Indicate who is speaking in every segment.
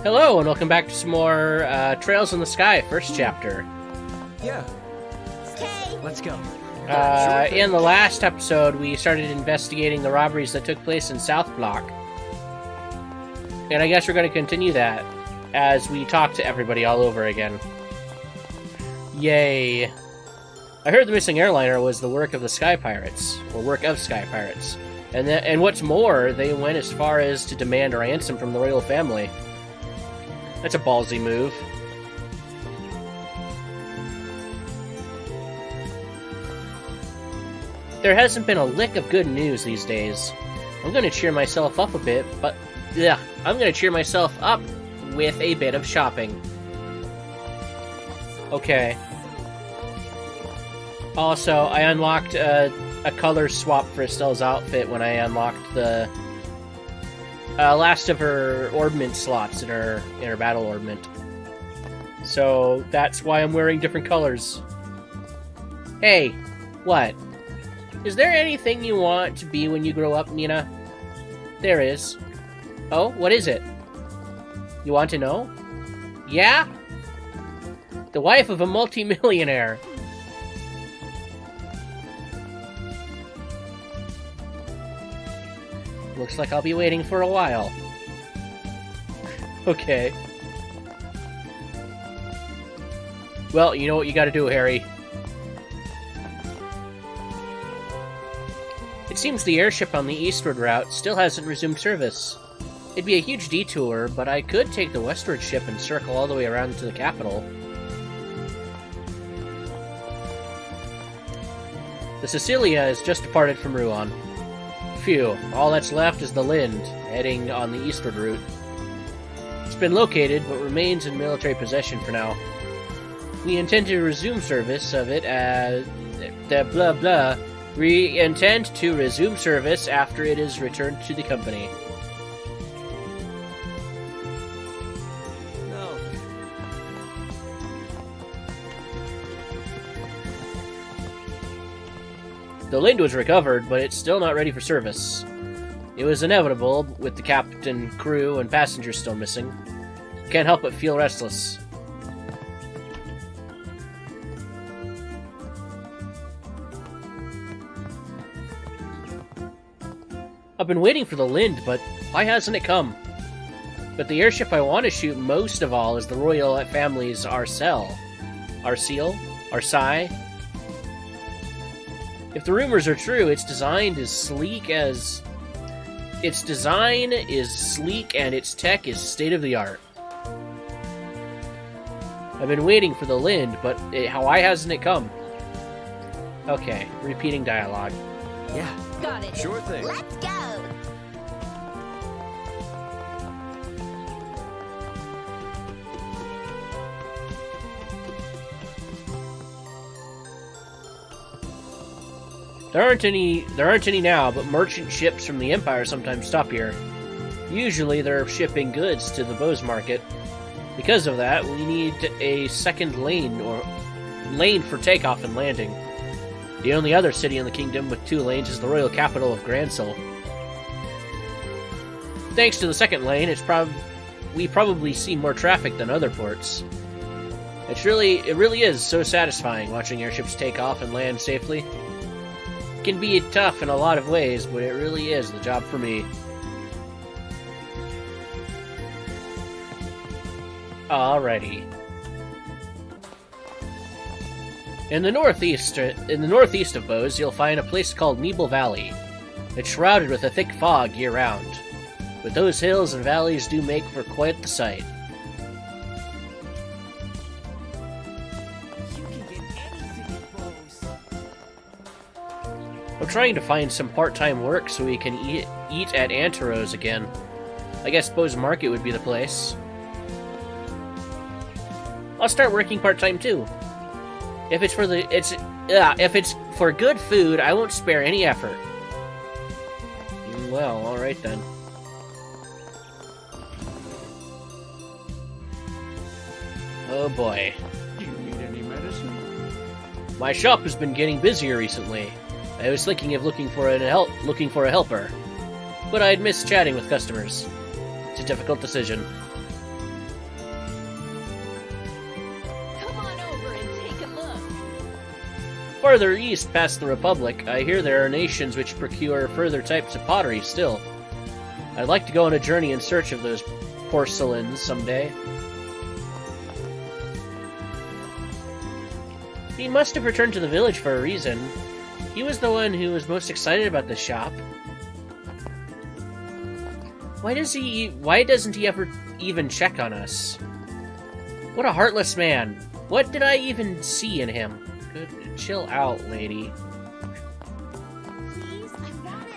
Speaker 1: Hello, and welcome back to some more Trails in the Sky, first chapter.
Speaker 2: Yeah.
Speaker 3: Okay.
Speaker 2: Let's go.
Speaker 1: In the last episode, we started investigating the robberies that took place in South Block. And I guess we're going to continue that as we talk to everybody all over again. Yay. I heard the missing airliner was the work of the Sky Pirates, or work of Sky Pirates. And what's more, they went as far as to demand a ransom from the royal family. That's a ballsy move. There hasn't been a lick of good news these days. I'm gonna cheer myself up a bit, I'm gonna cheer myself up with a bit of shopping. Okay. Also, I unlocked a color swap for Estelle's outfit when I unlocked the last of her orbment slots in her battle orbment. So that's why I'm wearing different colors. Hey, what? Is there anything you want to be when you grow up, Nina? There is. Oh, what is it? You want to know? Yeah? The wife of a multimillionaire. Looks like I'll be waiting for a while. Okay. Well, you know what you gotta do, Harry. It seems the airship on the eastward route still hasn't resumed service. It'd be a huge detour, but I could take the westward ship and circle all the way around to the capital. The Cecilia has just departed from Rouen. Phew, all that's left is the Lind, heading on the eastward route. It's been located, but remains in military possession for now. We intend to resume service of it as... We intend to resume service after it is returned to the company.
Speaker 2: No.
Speaker 1: The Lind was recovered, but it's still not ready for service. It was inevitable, with the captain, crew, and passengers still missing. Can't help but feel restless. I've been waiting for the Lind, but why hasn't it come? But the airship I want to shoot most of all is the royal family's Arcel. Arcel? Arsai? If the rumors are true, its design is sleek and its tech is state-of-the-art. I've been waiting for the Lind, but why hasn't it come? Okay, repeating dialogue.
Speaker 2: Yeah.
Speaker 3: Got it.
Speaker 2: Sure thing.
Speaker 3: Let's go.
Speaker 1: There aren't any now, but merchant ships from the Empire sometimes stop here. Usually they're shipping goods to the Bose market. Because of that, we need a second lane for takeoff and landing. The only other city in the kingdom with 2 lanes is the royal capital of Gransel. Thanks to the second lane, we probably see more traffic than other ports. It really is so satisfying watching airships take off and land safely. It can be tough in a lot of ways, but it really is the job for me. Alrighty. In the northeast of Bose, you'll find a place called Nebel Valley. It's shrouded with a thick fog year-round, but those hills and valleys do make for quite the sight.
Speaker 2: You can get anything at Bose.
Speaker 1: I'm trying to find some part-time work so we can eat at Antero's again. I guess Bose Market would be the place. I'll start working part-time too. If it's for good food, I won't spare any effort. Well, alright then. Oh boy.
Speaker 2: Do you need any medicine?
Speaker 1: My shop has been getting busier recently. I was thinking of looking for a helper, but I'd miss chatting with customers. It's a difficult decision. Farther east, past the Republic, I hear there are nations which procure further types of pottery still. I'd like to go on a journey in search of those porcelains someday. He must have returned to the village for a reason. He was the one who was most excited about this shop. Why doesn't he ever even check on us? What a heartless man. What did I even see in him? Good, chill out, lady.
Speaker 3: Please, I want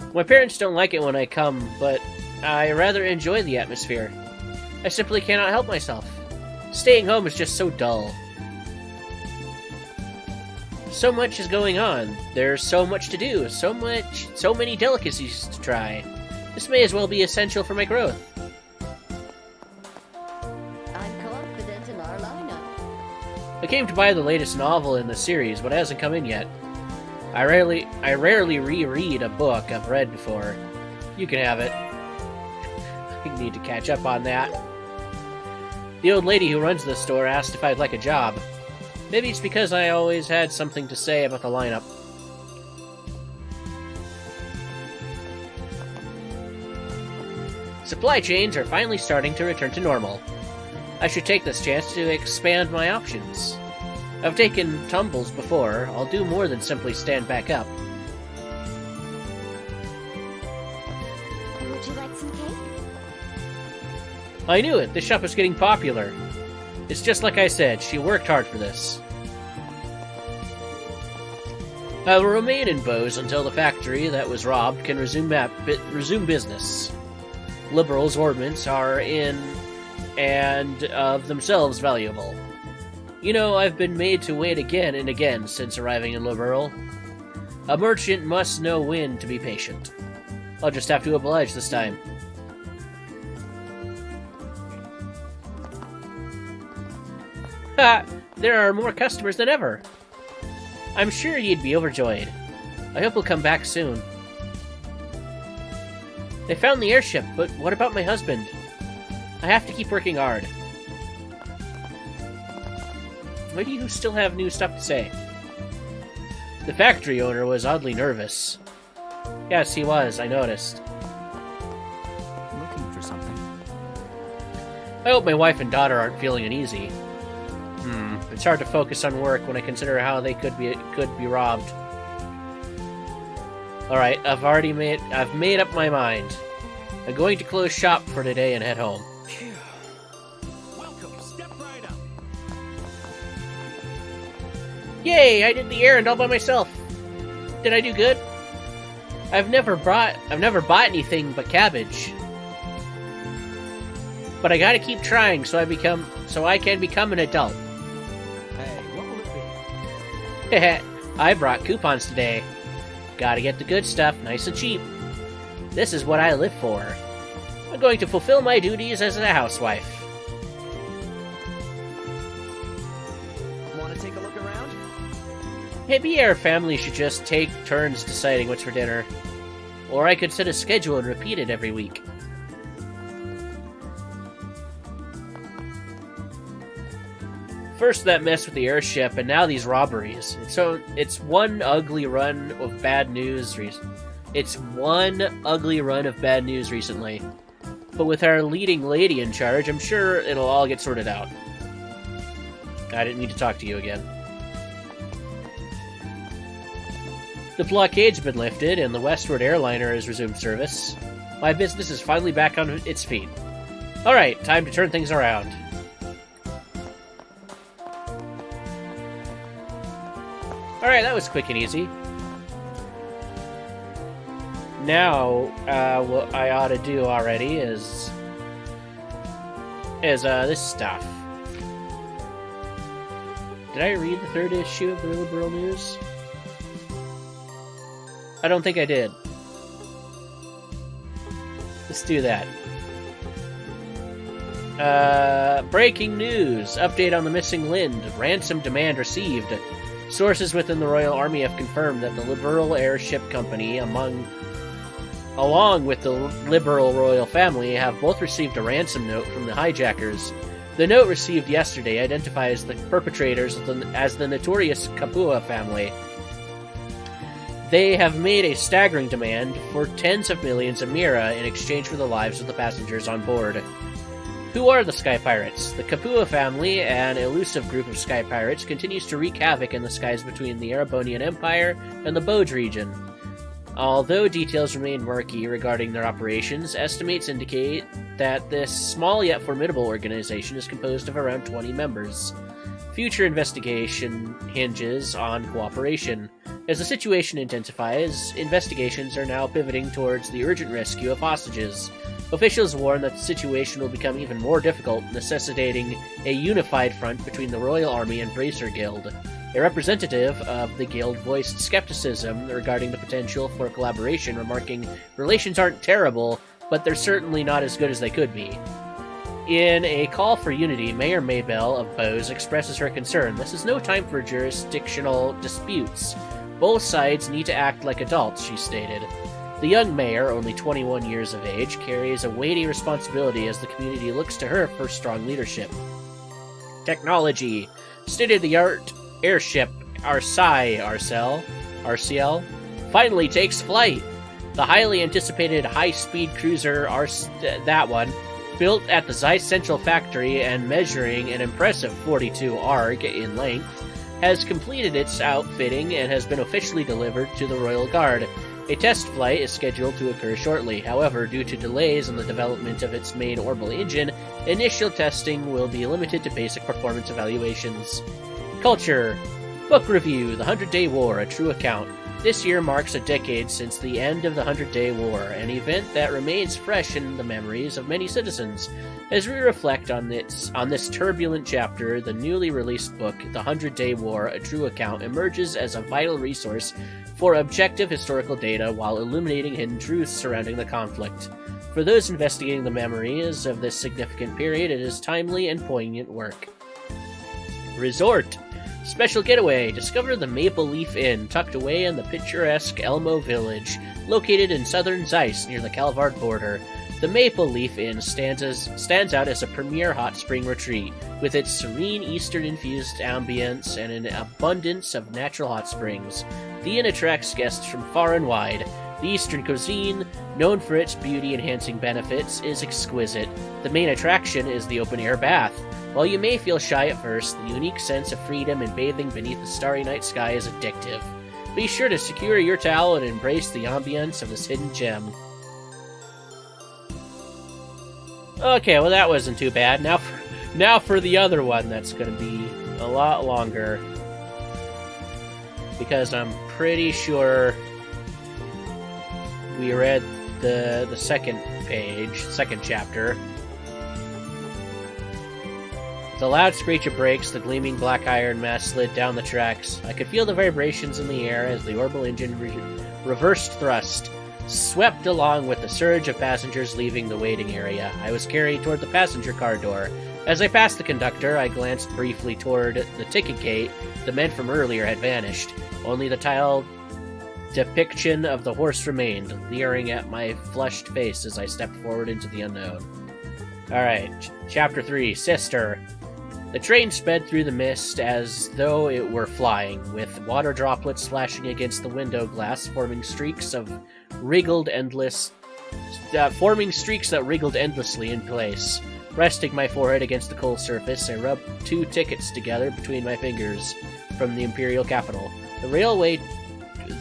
Speaker 3: it.
Speaker 1: My parents don't like it when I come, but I rather enjoy the atmosphere. I simply cannot help myself. Staying home is just so dull. So much is going on. There's so much to do, so many delicacies to try. This may as well be essential for my growth.
Speaker 3: I'm confident in our lineup.
Speaker 1: I came to buy the latest novel in the series, but it hasn't come in yet. I rarely reread a book I've read before. You can have it. I need to catch up on that. The old lady who runs the store asked if I'd like a job. Maybe it's because I always had something to say about the lineup. Supply chains are finally starting to return to normal. I should take this chance to expand my options. I've taken tumbles before. I'll do more than simply stand back up.
Speaker 3: Would you like some cake?
Speaker 1: I knew it! This shop was getting popular. It's just like I said, she worked hard for this. I will remain in Bose until the factory that was robbed can resume business. Liberals' ordnance are in and of themselves valuable. You know, I've been made to wait again and again since arriving in Liberal. A merchant must know when to be patient. I'll just have to oblige this time. Ha! There are more customers than ever. I'm sure you'd be overjoyed. I hope he'll come back soon. They found the airship, but what about my husband? I have to keep working hard. Why do you still have new stuff to say? The factory owner was oddly nervous. Yes, he was, I noticed.
Speaker 2: Looking for something.
Speaker 1: I hope my wife and daughter aren't feeling uneasy. It's hard to focus on work when I consider how they could be robbed. Alright, I've made up my mind. I'm going to close shop for today and head home.
Speaker 2: Welcome. Step right up.
Speaker 1: Yay! I did the errand all by myself. Did I do good? I've never bought anything but cabbage. But I gotta keep trying so I can become an adult.
Speaker 2: Hey, what will it be?
Speaker 1: I brought coupons today. Gotta get the good stuff, nice and cheap. This is what I live for. I'm going to fulfill my duties as a housewife.
Speaker 2: Want to take a look around?
Speaker 1: Maybe our family should just take turns deciding what's for dinner. Or I could set a schedule and repeat it every week. First that mess with the airship, and now these robberies. So it's one ugly run of bad news recently. But with our leading lady in charge, I'm sure it'll all get sorted out. I didn't need to talk to you again. The blockade's been lifted, and the westward airliner has resumed service. My business is finally back on its feet. Alright, time to turn things around. Alright, that was quick and easy. Now, what I ought to do already is this stuff. Did I read the third issue of the Liberal News? I don't think I did. Let's do that. Breaking news. Update on the missing Lind. Ransom demand received. Sources within the Royal Army have confirmed that the Liberal Airship Company, along with the Liberal Royal Family, have both received a ransom note from the hijackers The note received yesterday identifies the perpetrators as the notorious Kapua family. They have made a staggering demand for tens of millions of Mira in exchange for the lives of the passengers on board. Who are the Sky Pirates? The Kapua family, an elusive group of Sky Pirates, continues to wreak havoc in the skies between the Erebonian Empire and the Bode region. Although details remain murky regarding their operations, estimates indicate that this small yet formidable organization is composed of around 20 members. Future investigation hinges on cooperation. As the situation intensifies, investigations are now pivoting towards the urgent rescue of hostages. Officials warn that the situation will become even more difficult, necessitating a unified front between the Royal Army and Bracer Guild. A representative of the guild voiced skepticism regarding the potential for collaboration, remarking, "Relations aren't terrible, but they're certainly not as good as they could be." In a call for unity, Mayor Maybell of Bose expresses her concern. This is no time for jurisdictional disputes. Both sides need to act like adults, she stated. The young mayor, only 21 years of age, carries a weighty responsibility as the community looks to her for strong leadership. Technology. State-of-the-art airship RCL, finally takes flight. The highly anticipated high-speed cruiser, built at the Zeiss Central factory and measuring an impressive 42 arg in length, has completed its outfitting and has been officially delivered to the Royal Guard. A test flight is scheduled to occur shortly. However, due to delays in the development of its main orbital engine, initial testing will be limited to basic performance evaluations. Culture. Book review, The 100-Day War, A True Account. This year marks a decade since the end of the 100-Day War, an event that remains fresh in the memories of many citizens. As we reflect on this turbulent chapter, the newly released book, The 100-Day War, A True Account, emerges as a vital resource for objective historical data while illuminating hidden truths surrounding the conflict. For those investigating the memories of this significant period, it is timely and poignant work. Resort. Special getaway. Discover the Maple Leaf Inn, tucked away in the picturesque Elmo village, located in southern Zeiss near the Calvard border. The Maple Leaf Inn stands out as a premier hot spring retreat, with its serene Eastern-infused ambience and an abundance of natural hot springs. The inn attracts guests from far and wide. The Eastern cuisine, known for its beauty-enhancing benefits, is exquisite. The main attraction is the open-air bath. While you may feel shy at first, the unique sense of freedom and bathing beneath the starry night sky is addictive. Be sure to secure your towel and embrace the ambience of this hidden gem. Okay, well that wasn't too bad. Now for the other one that's going to be a lot longer. Because I'm pretty sure we read the second chapter. The loud screech of brakes, the gleaming black iron mass slid down the tracks. I could feel the vibrations in the air as the orbital engine reversed thrust, swept along with the surge of passengers leaving the waiting area. I was carried toward the passenger car door. As I passed the conductor, I glanced briefly toward the ticket gate. The men from earlier had vanished. Only the tiled depiction of the horse remained, leering at my flushed face as I stepped forward into the unknown. Alright, Chapter 3, Sister. The train sped through the mist as though it were flying, with water droplets splashing against the window glass, forming streaks that wriggled endlessly in place. Resting my forehead against the cold surface, I rubbed 2 tickets together between my fingers from the Imperial capital. The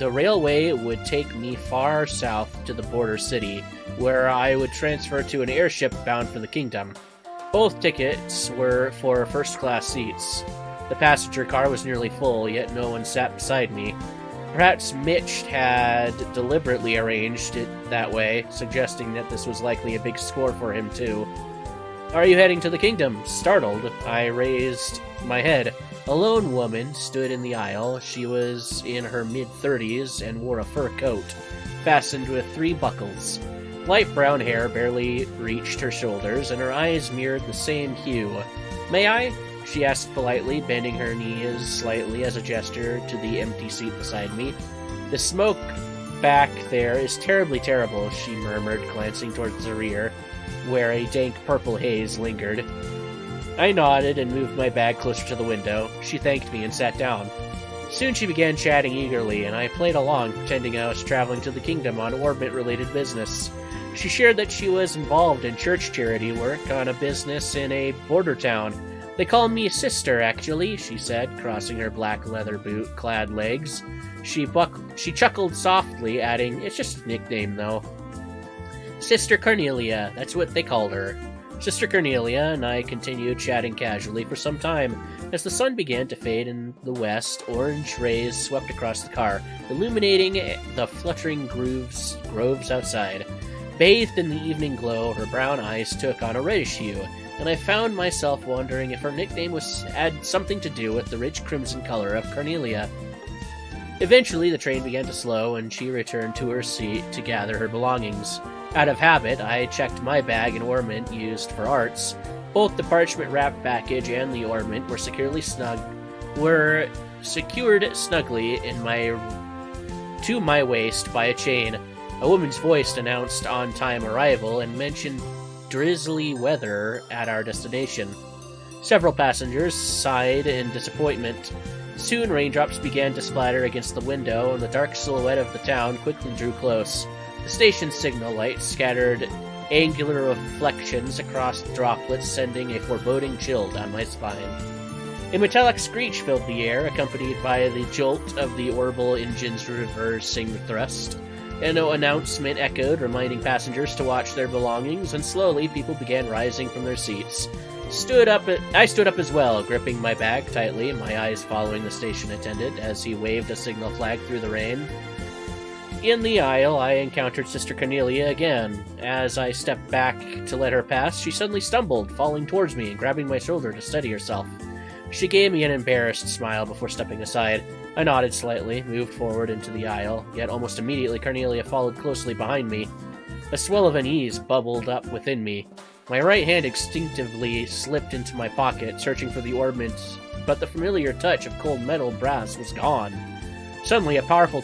Speaker 1: railway would take me far south to the border city, where I would transfer to an airship bound for the kingdom. Both tickets were for first-class seats. The passenger car was nearly full, yet no one sat beside me. Perhaps Mitch had deliberately arranged it that way, suggesting that this was likely a big score for him too. "Are you heading to the kingdom?" Startled, I raised my head. A lone woman stood in the aisle. She was in her mid-30s and wore a fur coat, fastened with 3 buckles. Light brown hair barely reached her shoulders, and her eyes mirrored the same hue. "May I?" she asked politely, bending her knees slightly as a gesture to the empty seat beside me. "The smoke back there is terribly terrible," she murmured, glancing towards the rear, where a dank purple haze lingered. I nodded and moved my bag closer to the window. She thanked me and sat down. Soon she began chatting eagerly, and I played along, pretending I was traveling to the kingdom on orbit-related business. She shared that she was involved in church charity work on a business in a border town. They call me Sister, actually, she said, crossing her black leather boot-clad legs. She chuckled softly, adding, "It's just a nickname, though." Sister Carnelia, that's what they called her. Sister Carnelia and I continued chatting casually for some time. As the sun began to fade in the west, orange rays swept across the car, illuminating the fluttering groves outside. Bathed in the evening glow, her brown eyes took on a reddish hue, and I found myself wondering if her nickname had something to do with the rich crimson color of Carnelia. Eventually, the train began to slow, and she returned to her seat to gather her belongings. Out of habit, I checked my bag and ornament used for arts. Both the parchment-wrapped package and the ornament were secured snugly to my waist by a chain. A woman's voice announced on-time arrival and mentioned drizzly weather at our destination. Several passengers sighed in disappointment. Soon raindrops began to splatter against the window, and the dark silhouette of the town quickly drew close. The station's signal lights scattered angular reflections across the droplets, sending a foreboding chill down my spine. A metallic screech filled the air, accompanied by the jolt of the orbital engine's reversing thrust. An announcement echoed, reminding passengers to watch their belongings, and slowly people began rising from their seats. I stood up as well, gripping my bag tightly, my eyes following the station attendant as he waved a signal flag through the rain. In the aisle, I encountered Sister Carnelia again. As I stepped back to let her pass, she suddenly stumbled, falling towards me and grabbing my shoulder to steady herself. She gave me an embarrassed smile before stepping aside. I nodded slightly, moved forward into the aisle, yet almost immediately Carnelia followed closely behind me. A swell of unease bubbled up within me. My right hand instinctively slipped into my pocket, searching for the ornament, but the familiar touch of cold metal brass was gone. Suddenly, a powerful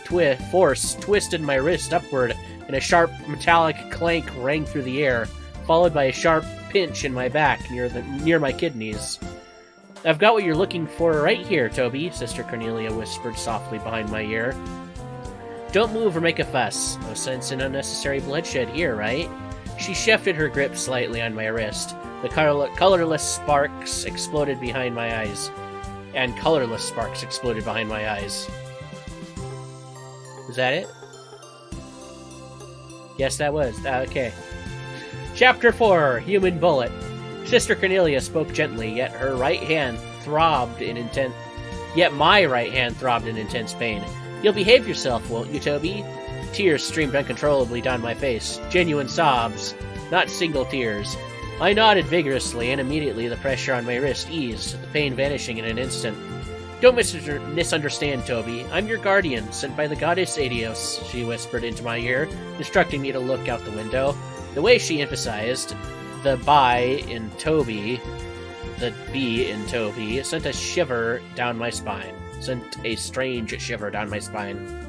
Speaker 1: force twisted my wrist upward, and a sharp metallic clank rang through the air, followed by a sharp pinch in my back near my kidneys. "I've got what you're looking for right here, Toby," Sister Carnelia whispered softly behind my ear. "Don't move or make a fuss. No sense in unnecessary bloodshed here, right?" She shifted her grip slightly on my wrist. The colorless sparks exploded behind my eyes. Was that it? Yes, that was. Okay. Chapter 4, Human Bullet. Sister Carnelia spoke gently, yet my right hand throbbed in intense pain. "You'll behave yourself, won't you, Toby?" Tears streamed uncontrollably down my face. Genuine sobs, not single tears. I nodded vigorously, and immediately the pressure on my wrist eased, the pain vanishing in an instant. "Don't misunderstand, Toby. I'm your guardian, sent by the goddess Adios," she whispered into my ear, instructing me to look out the window. The way she emphasized the B in Toby sent a strange shiver down my spine.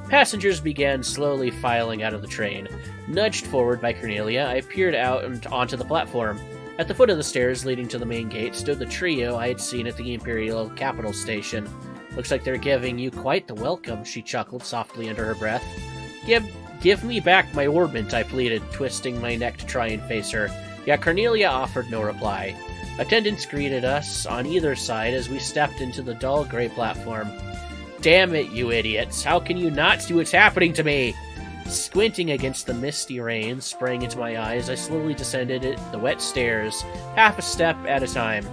Speaker 1: Passengers began slowly filing out of the train. Nudged forward by Carnelia, I peered out and onto the platform. At the foot of the stairs leading to the main gate stood the trio I had seen at the Imperial Capital Station. "Looks like they're giving you quite the welcome," she chuckled softly under her breath. Give me back my ornament," I pleaded, twisting my neck to try and face her. Yet Carnelia offered no reply. Attendants greeted us on either side as we stepped into the dull gray platform. "Damn it, you idiots! How can you not see what's happening to me?" Squinting against the misty rain spraying into my eyes, I slowly descended the wet stairs, half a step at a time.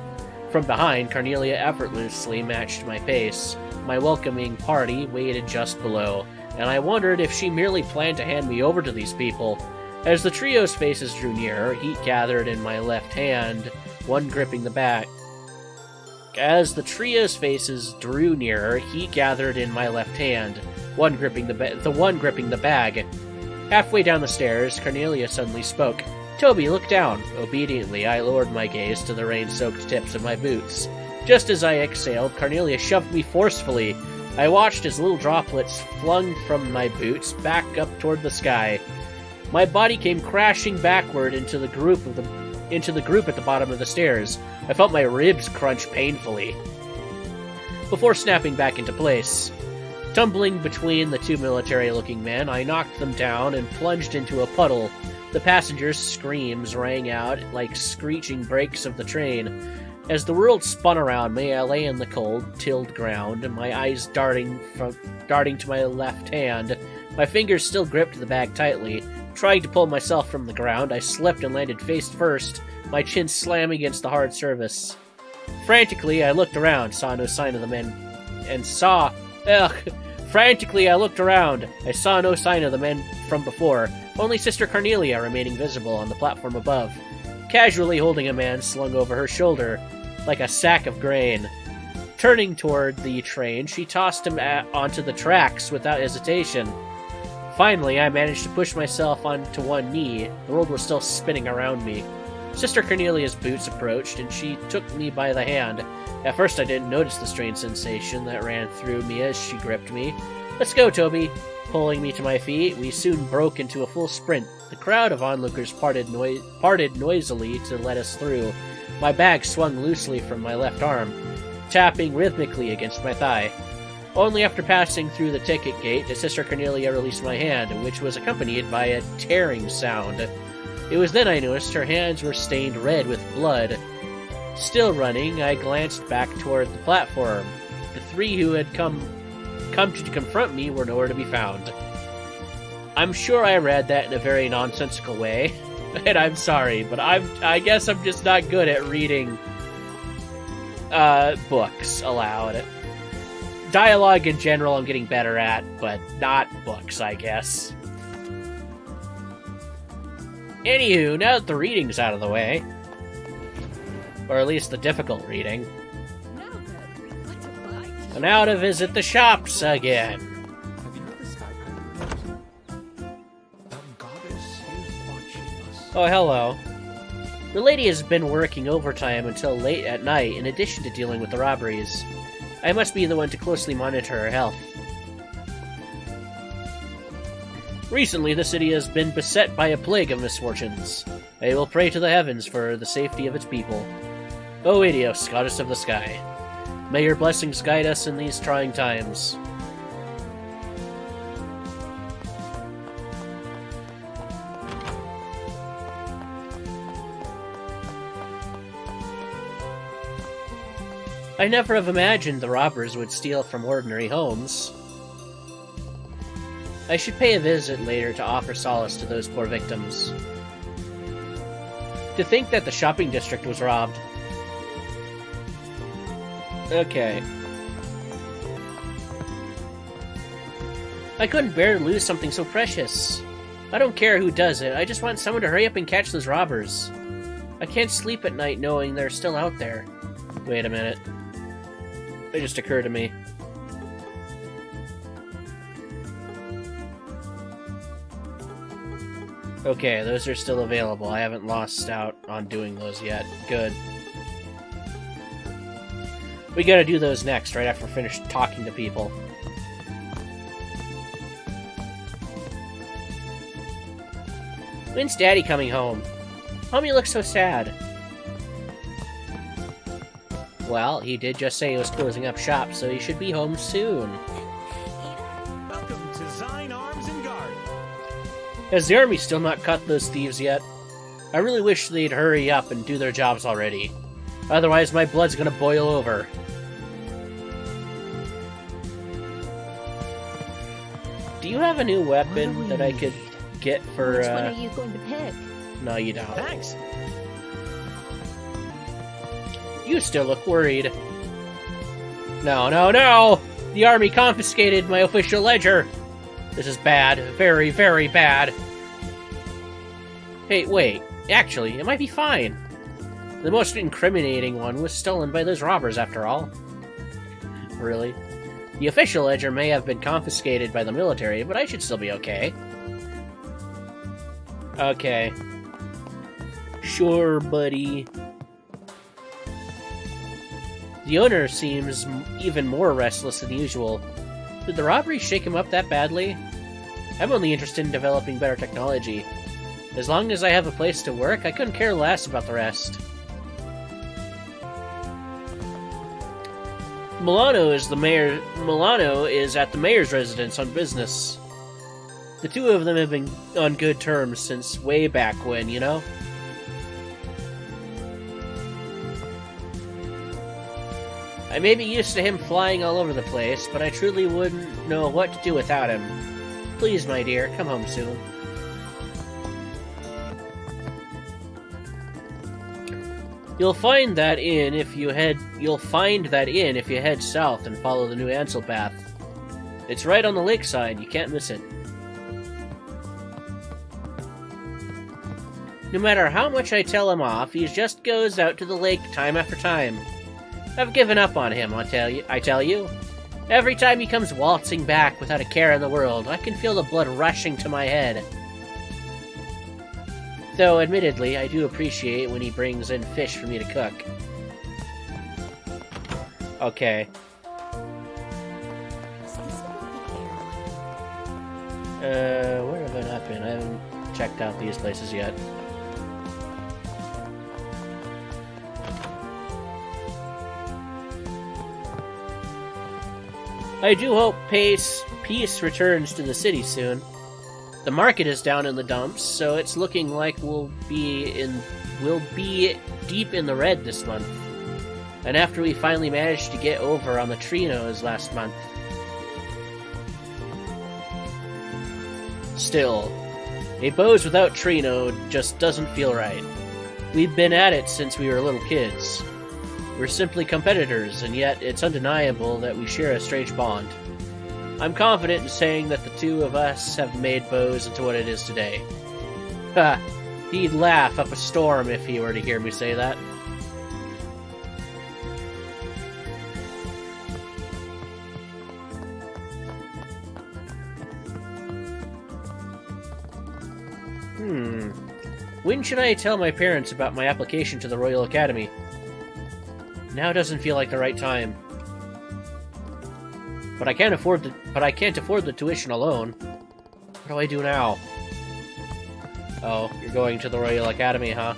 Speaker 1: From behind, Carnelia effortlessly matched my pace. My welcoming party waited just below, and I wondered if she merely planned to hand me over to these people. As the trio's faces drew nearer, heat gathered in my left hand, one gripping the bag. As the trio's faces drew nearer, heat gathered in my left hand, the one gripping the bag. Halfway down the stairs, Carnelia suddenly spoke. "Toby, look down." Obediently, I lowered my gaze to the rain-soaked tips of my boots. Just as I exhaled, Carnelia shoved me forcefully. I watched as little droplets flung from my boots back up toward the sky. My body came crashing backward into the group of the into the group at the bottom of the stairs. I felt my ribs crunch painfully before snapping back into place. Tumbling between the two military-looking men, I knocked them down and plunged into a puddle. The passengers' screams rang out like screeching brakes of the train. As the world spun around me, I lay in the cold, tilled ground, my eyes darting to my left hand. My fingers still gripped the bag tightly. Trying to pull myself from the ground, I slipped and landed face first, my chin slamming against the hard surface. Frantically, I looked around, saw no sign of the men, Frantically, I looked around. I saw no sign of the men from before, only Sister Carnelia remaining visible on the platform above, casually holding a man slung over her shoulder, like a sack of grain. Turning toward the train, she tossed him onto the tracks without hesitation. Finally, I managed to push myself onto one knee. The world was still spinning around me. Sister Carnelia's boots approached, and she took me by the hand. At first, I didn't notice the strange sensation that ran through me as she gripped me. "Let's go, Toby!" Pulling me to my feet, we soon broke into a full sprint. The crowd of onlookers parted noisily to let us through. My bag swung loosely from my left arm, tapping rhythmically against my thigh. Only after passing through the ticket gate did Sister Carnelia release my hand, which was accompanied by a tearing sound. It was then I noticed her hands were stained red with blood. Still running, I glanced back toward the platform. The three who had come to confront me were nowhere to be found. I'm sure I read that in a very nonsensical way, and I'm sorry, but I guess I'm just not good at reading books aloud. Dialogue in general I'm getting better at, but not books, I guess. Anywho, now that the reading's out of the way, or at least the difficult reading, and now to visit the shops again.
Speaker 4: Have you heard the sky pirate? That goddess is watching us.
Speaker 1: Oh, hello. The lady has been working overtime until late at night in addition to dealing with the robberies. I must be the one to closely monitor her health. Recently, the city has been beset by a plague of misfortunes. I will pray to the heavens for the safety of its people. O Adios, goddess of the sky. May your blessings guide us in these trying times. I never have imagined the robbers would steal from ordinary homes. I should pay a visit later to offer solace to those poor victims. To think that the shopping district was robbed. Okay. I couldn't bear to lose something so precious. I don't care who does it, I just want someone to hurry up and catch those robbers. I can't sleep at night knowing they're still out there. Wait a minute. It just occurred to me. Okay, those are still available. I haven't lost out on doing those yet. Good. We gotta do those next, right after we're finished talking to people. When's Daddy coming home? Mommy looks so sad. Well, he did just say he was closing up shop, so he should be home soon.
Speaker 2: Welcome to Zine Arms and Guard.
Speaker 1: Has the army still not caught those thieves yet? I really wish they'd hurry up and do their jobs already. Otherwise, my blood's gonna boil over. Do you have a new weapon that I could get for,
Speaker 3: Which one are you going to pick?
Speaker 1: No, you don't.
Speaker 2: Thanks.
Speaker 1: You still look worried. No, no, no! The army confiscated my official ledger! This is bad. Very, very bad. Hey, wait. Actually, it might be fine. The most incriminating one was stolen by those robbers, after all. Really? The official ledger may have been confiscated by the military, but I should still be okay. Okay. Sure, buddy. The owner seems even more restless than usual. Did the robbery shake him up that badly? I'm only interested in developing better technology. As long as I have a place to work, I couldn't care less about the rest. Milano is at the mayor's residence on business. The two of them have been on good terms since way back when, you know? I may be used to him flying all over the place, but I truly wouldn't know what to do without him. Please, my dear, come home soon. You'll find that inn if you head south and follow the new Ansel path. It's right on the lakeside, you can't miss it. No matter how much I tell him off, he just goes out to the lake time after time. I've given up on him, I tell you. Every time he comes waltzing back without a care in the world, I can feel the blood rushing to my head. Though, admittedly, I do appreciate when he brings in fish for me to cook. Okay.
Speaker 3: Is this about the airline?
Speaker 1: Where have I not been? I haven't checked out these places yet. I do hope peace returns to the city soon. The market is down in the dumps, so it's looking like we'll be deep in the red this month. And after we finally managed to get over on the Trinos last month. Still, a Bose without Trino just doesn't feel right. We've been at it since we were little kids. We're simply competitors, and yet it's undeniable that we share a strange bond. I'm confident in saying that the two of us have made Bose into what it is today. Ha! He'd laugh up a storm if he were to hear me say that. When should I tell my parents about my application to the Royal Academy? Now doesn't feel like the right time. But I can't afford the tuition alone. What do I do now? Oh, you're going to the Royal Academy, huh?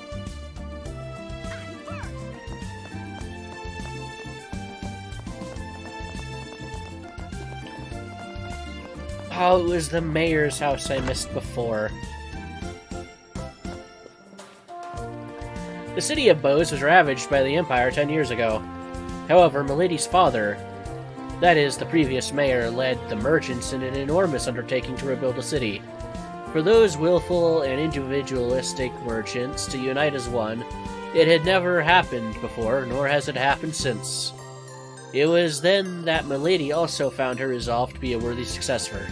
Speaker 1: Oh, it was the mayor's house I missed before. The city of Bose was ravaged by the Empire 10 years ago. However, Milady's father, that is, the previous mayor, led the merchants in an enormous undertaking to rebuild the city. For those willful and individualistic merchants to unite as one, it had never happened before, nor has it happened since. It was then that Milady also found her resolve to be a worthy successor.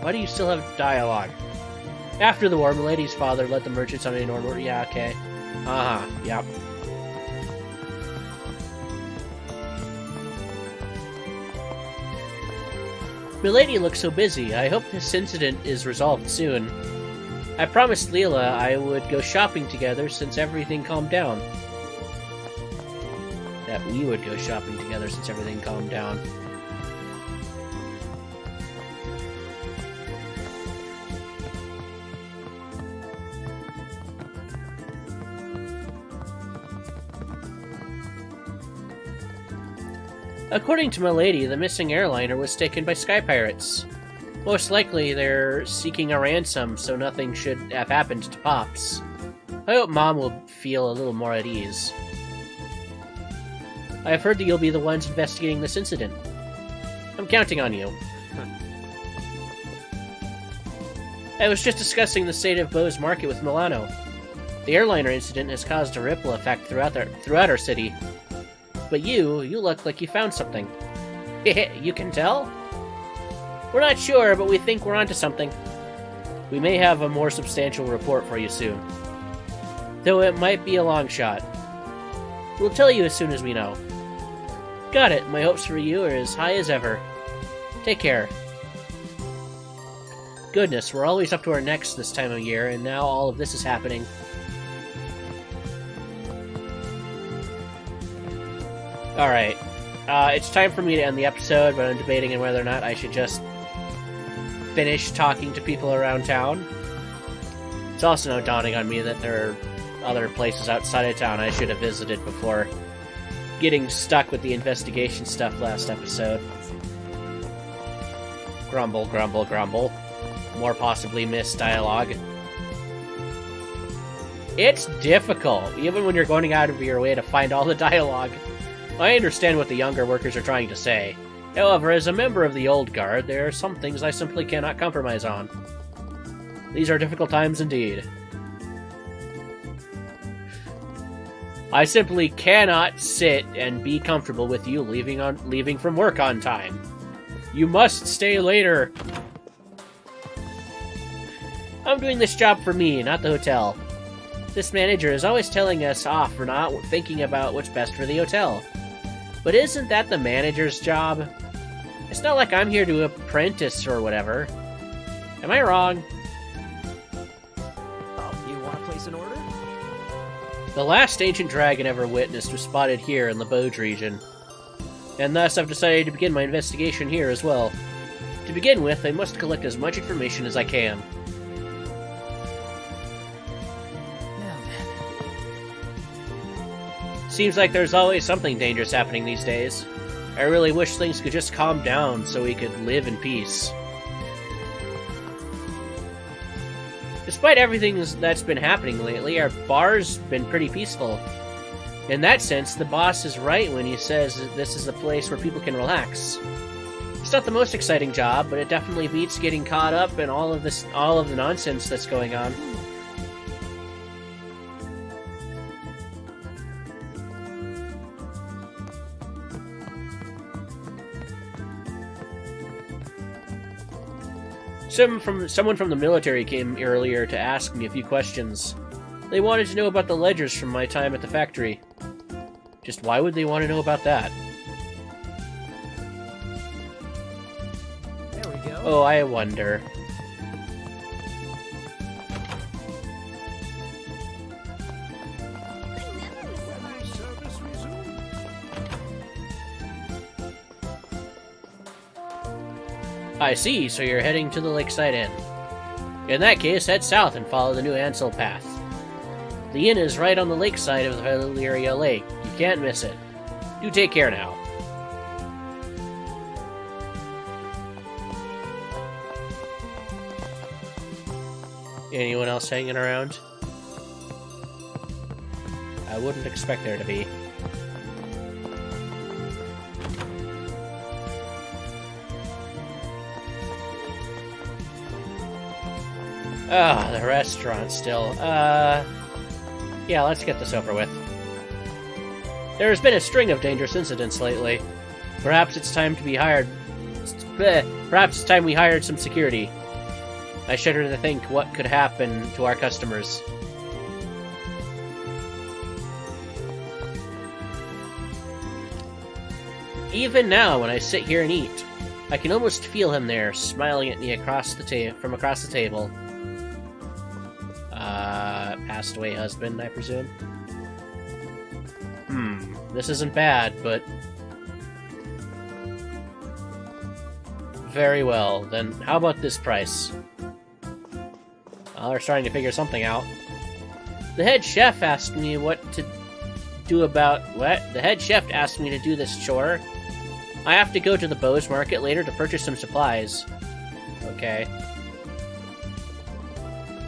Speaker 1: Why do you still have dialogue? After the war, Milady's father led the merchants on an enormous... Yeah, okay. Yep. Milady looks so busy. I hope this incident is resolved soon. I promised Leela I would go shopping together since everything calmed down. That we would go shopping together since everything calmed down. According to Milady, the missing airliner was taken by sky pirates. Most likely, they're seeking a ransom, so nothing should have happened to Pops. I hope Mom will feel a little more at ease. I have heard that you'll be the ones investigating this incident. I'm counting on you. I was just discussing the state of Bose Market with Milano. The airliner incident has caused a ripple effect throughout our city. But you look like you found something. You can tell? We're not sure, but we think we're onto something. We may have a more substantial report for you soon. Though it might be a long shot. We'll tell you as soon as we know. Got it. My hopes for you are as high as ever. Take care. Goodness, we're always up to our necks this time of year, and now all of this is happening. Alright. It's time for me to end the episode, but I'm debating on whether or not I should just finish talking to people around town. It's also now dawning on me that there are other places outside of town I should have visited before getting stuck with the investigation stuff last episode. Grumble, grumble, grumble. More possibly missed dialogue. It's difficult, even when you're going out of your way to find all the dialogue. I understand what the younger workers are trying to say. However, as a member of the old guard, there are some things I simply cannot compromise on. These are difficult times indeed. I simply cannot sit and be comfortable with you leaving from work on time. You must stay later. I'm doing this job for me, not the hotel. This manager is always telling us off for not thinking about what's best for the hotel. But isn't that the manager's job? It's not like I'm here to apprentice or whatever. Am I wrong?
Speaker 5: Oh, you want to place an order?
Speaker 1: The last ancient dragon ever witnessed was spotted here in the Bode region. And thus I've decided to begin my investigation here as well. To begin with, I must collect as much information as I can.
Speaker 5: Now then.
Speaker 1: Seems like there's always something dangerous happening these days. I really wish things could just calm down so we could live in peace. Despite everything that's been happening lately, our bar's been pretty peaceful. In that sense, the boss is right when he says this is a place where people can relax. It's not the most exciting job, but it definitely beats getting caught up in all of the nonsense that's going on. Someone from the military came earlier to ask me a few questions. They wanted to know about the ledgers from my time at the factory. Just why would they want to know about that?
Speaker 5: There we go.
Speaker 1: Oh, I wonder.
Speaker 2: Service resumed.
Speaker 1: I see, so you're heading to the Lakeside Inn. In that case, head south and follow the new Ansel path. The inn is right on the lakeside of the Valeria Lake. You can't miss it. Do take care now. Anyone else hanging around? I wouldn't expect there to be. Ah, the restaurant still. Yeah, let's get this over with. There has been a string of dangerous incidents lately. Perhaps it's time to be hired. Perhaps it's time we hired some security. I shudder to think what could happen to our customers. Even now, when I sit here and eat, I can almost feel him there, smiling at me from across the table. Passed away husband, I presume? This isn't bad, but... Very well, then how about this price? Well, we're starting to figure something out. The head chef asked me what to do about... What? The head chef asked me to do this chore. I have to go to the Bose Market later to purchase some supplies. Okay.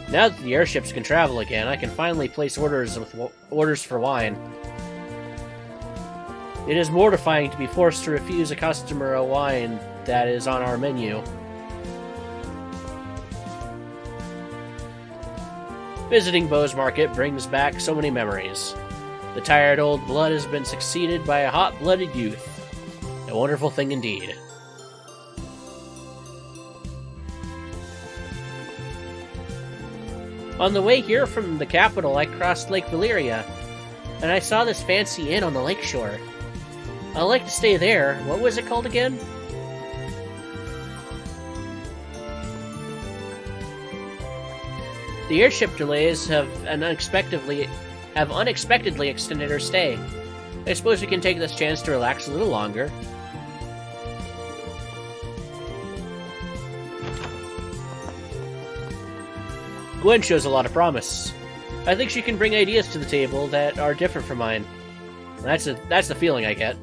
Speaker 1: Now that the airships can travel again, I can finally place orders for wine. It is mortifying to be forced to refuse a customer a wine that is on our menu. Visiting Bose Market brings back so many memories. The tired old blood has been succeeded by a hot-blooded youth. A wonderful thing indeed. On the way here from the capital, I crossed Lake Valeria, and I saw this fancy inn on the lakeshore. I'd like to stay there. What was it called again? The airship delays have unexpectedly extended our stay. I suppose we can take this chance to relax a little longer. Gwen shows a lot of promise. I think she can bring ideas to the table that are different from mine. That's the feeling I get.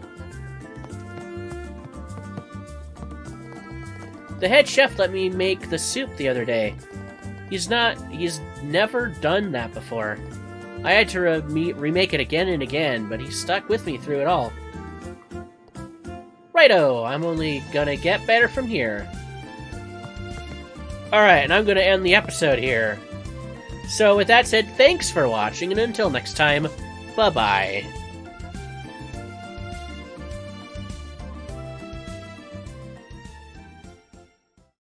Speaker 1: The head chef let me make the soup the other day. He's never done that before. I had to remake it again and again, but he stuck with me through it all. Righto, I'm only gonna get better from here. Alright, and I'm gonna end the episode here. So with that said, thanks for watching, and until next time, bye-bye.